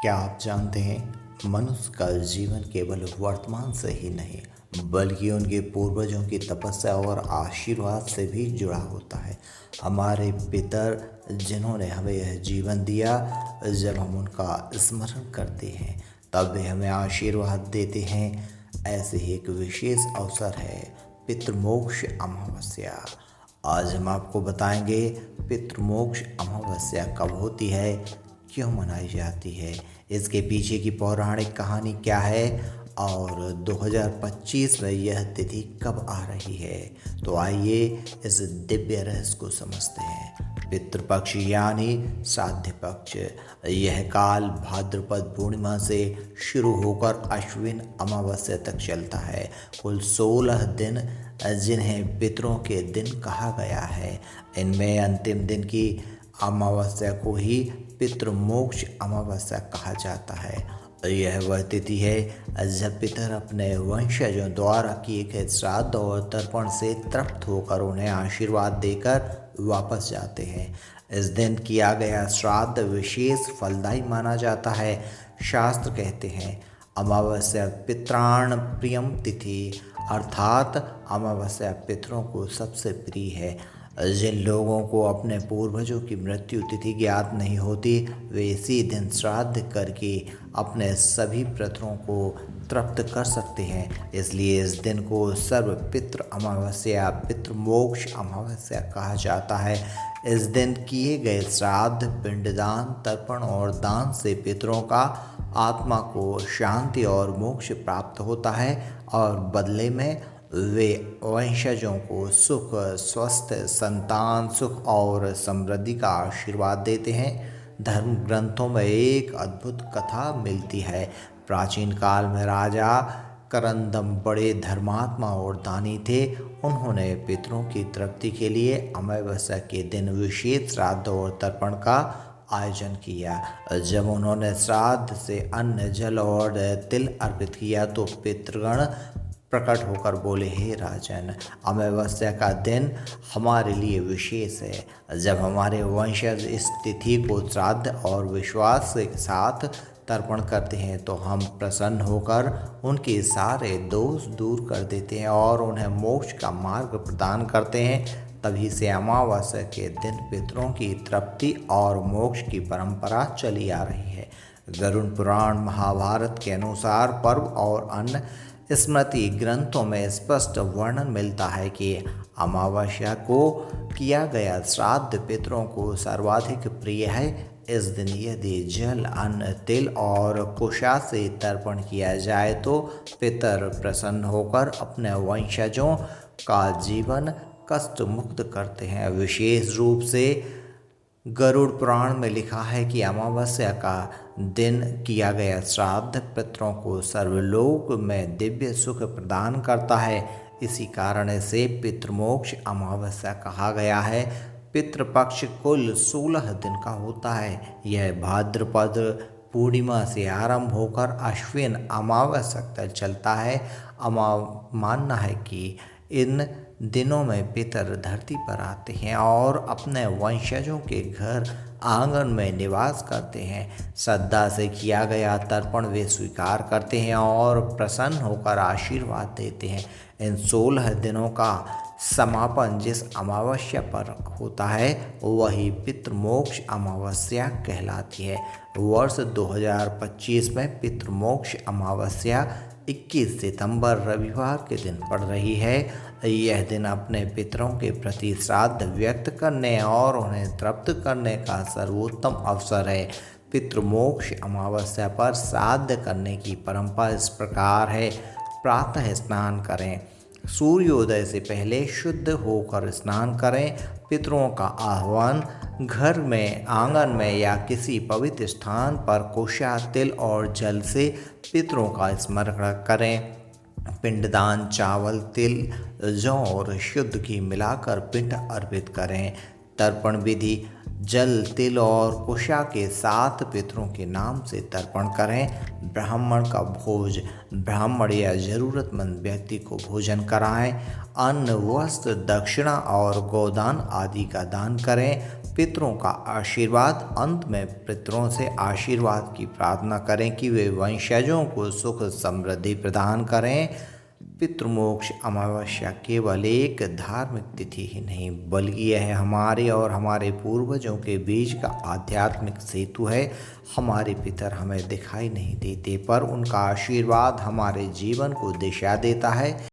क्या आप जानते हैं मनुष्य का जीवन केवल वर्तमान से ही नहीं बल्कि उनके पूर्वजों की तपस्या और आशीर्वाद से भी जुड़ा होता है। हमारे पितर जिन्होंने हमें यह जीवन दिया, जब हम उनका स्मरण करते हैं तब वे हमें आशीर्वाद देते हैं। ऐसे ही एक विशेष अवसर है पितृमोक्ष अमावस्या। आज हम आपको बताएंगे पितृमोक्ष अमावस्या कब होती है, क्यों मनाई जाती है, इसके पीछे की पौराणिक कहानी क्या है और 2025 में यह तिथि कब आ रही है। तो आइए इस दिव्य रहस्य को समझते हैं। पितृपक्ष यानी श्राद्ध पक्ष, यह काल भाद्रपद पूर्णिमा से शुरू होकर अश्विन अमावस्या तक चलता है। कुल 16 दिन जिन्हें पितरों के दिन कहा गया है। इनमें अंतिम दिन की अमावस्या को ही पितृमोक्ष अमावस्या कहा जाता है। यह वह तिथि है जब पितर अपने वंशजों द्वारा किए गए श्राद्ध और तर्पण से तृप्त होकर उन्हें आशीर्वाद देकर वापस जाते हैं। इस दिन किया गया श्राद्ध विशेष फलदायी माना जाता है। शास्त्र कहते हैं अमावस्या पित्राण प्रियम तिथि, अर्थात अमावस्या पितरों को सबसे प्रिय है। जिन लोगों को अपने पूर्वजों की मृत्यु तिथि ज्ञात नहीं होती, वे इसी दिन श्राद्ध करके अपने सभी पितरों को तृप्त कर सकते हैं। इसलिए इस दिन को सर्व पितृ अमावस्या, पितृमोक्ष अमावस्या कहा जाता है। इस दिन किए गए श्राद्ध, पिंडदान, तर्पण और दान से पितरों का आत्मा को शांति और मोक्ष प्राप्त होता है और बदले में वे वंशजों को सुख, स्वास्थ्य, संतान सुख और समृद्धि का आशीर्वाद देते हैं। धर्म ग्रंथों में एक अद्भुत कथा मिलती है। प्राचीन काल में राजा करंदम बड़े धर्मात्मा और दानी थे। उन्होंने पितरों की तृप्ति के लिए अमावस्या के दिन विशेष श्राद्ध और तर्पण का आयोजन किया। जब उन्होंने श्राद्ध से अन्न, जल और तिल अर्पित किया तो पितृगण प्रकट होकर बोले, हे राजन, अमावस्या का दिन हमारे लिए विशेष है। जब हमारे वंशज इस तिथि को श्राद्ध और विश्वास के साथ तर्पण करते हैं तो हम प्रसन्न होकर उनके सारे दोष दूर कर देते हैं और उन्हें मोक्ष का मार्ग प्रदान करते हैं। तभी से अमावस्या के दिन पितरों की तृप्ति और मोक्ष की परंपरा चली आ रही है। गरुड़ पुराण, महाभारत के अनुसार पर्व और अन्न स्मृति ग्रंथों में स्पष्ट वर्णन मिलता है कि अमावस्या को किया गया श्राद्ध पितरों को सर्वाधिक प्रिय है। इस दिन यदि जल, अन्न, तिल और कुशा से तर्पण किया जाए तो पितर प्रसन्न होकर अपने वंशजों का जीवन कष्ट मुक्त करते हैं। विशेष रूप से गरुड़ पुराण में लिखा है कि अमावस्या का दिन किया गया श्राद्ध पितरों को सर्वलोक में दिव्य सुख प्रदान करता है। इसी कारण से पितृमोक्ष अमावस्या कहा गया है। पितृपक्ष कुल 16 दिन का होता है। यह भाद्रपद पूर्णिमा से आरंभ होकर अश्विन अमावस्या तक चलता है। मानना है कि इन दिनों में पितर धरती पर आते हैं और अपने वंशजों के घर आंगन में निवास करते हैं। श्रद्धा से किया गया तर्पण वे स्वीकार करते हैं और प्रसन्न होकर आशीर्वाद देते हैं। इन 16 दिनों का समापन जिस अमावस्या पर होता है वही पितृमोक्ष अमावस्या कहलाती है। वर्ष 2025 में पितृमोक्ष अमावस्या 21 सितंबर रविवार के दिन पड़ रही है। यह दिन अपने पितरों के प्रति श्राद्ध व्यक्त करने और उन्हें तृप्त करने का सर्वोत्तम अवसर है। पितृमोक्ष अमावस्या पर श्राद्ध करने की परंपरा इस प्रकार है। प्रातः स्नान करें, सूर्योदय से पहले शुद्ध होकर स्नान करें। पितरों का आह्वान घर में, आंगन में या किसी पवित्र स्थान पर कुशा, तिल और जल से पितरों का स्मरण करें। पिंडदान चावल, तिल, जौ और शुद्ध घी मिलाकर पिंड अर्पित करें। तर्पण विधि जल, तिल और कुशा के साथ पितरों के नाम से तर्पण करें। ब्राह्मण का भोज, ब्राह्मण या जरूरतमंद व्यक्ति को भोजन कराएं। अन्न, वस्त्र, दक्षिणा और गोदान आदि का दान करें। पितरों का आशीर्वाद। अंत में पितरों से आशीर्वाद की प्रार्थना करें कि वे वंशजों को सुख समृद्धि प्रदान करें। पितृमोक्ष अमावस्या केवल एक धार्मिक तिथि ही नहीं, बल्कि यह हमारे और हमारे पूर्वजों के बीच का आध्यात्मिक सेतु है। हमारे पितर हमें दिखाई नहीं देते, पर उनका आशीर्वाद हमारे जीवन को दिशा देता है।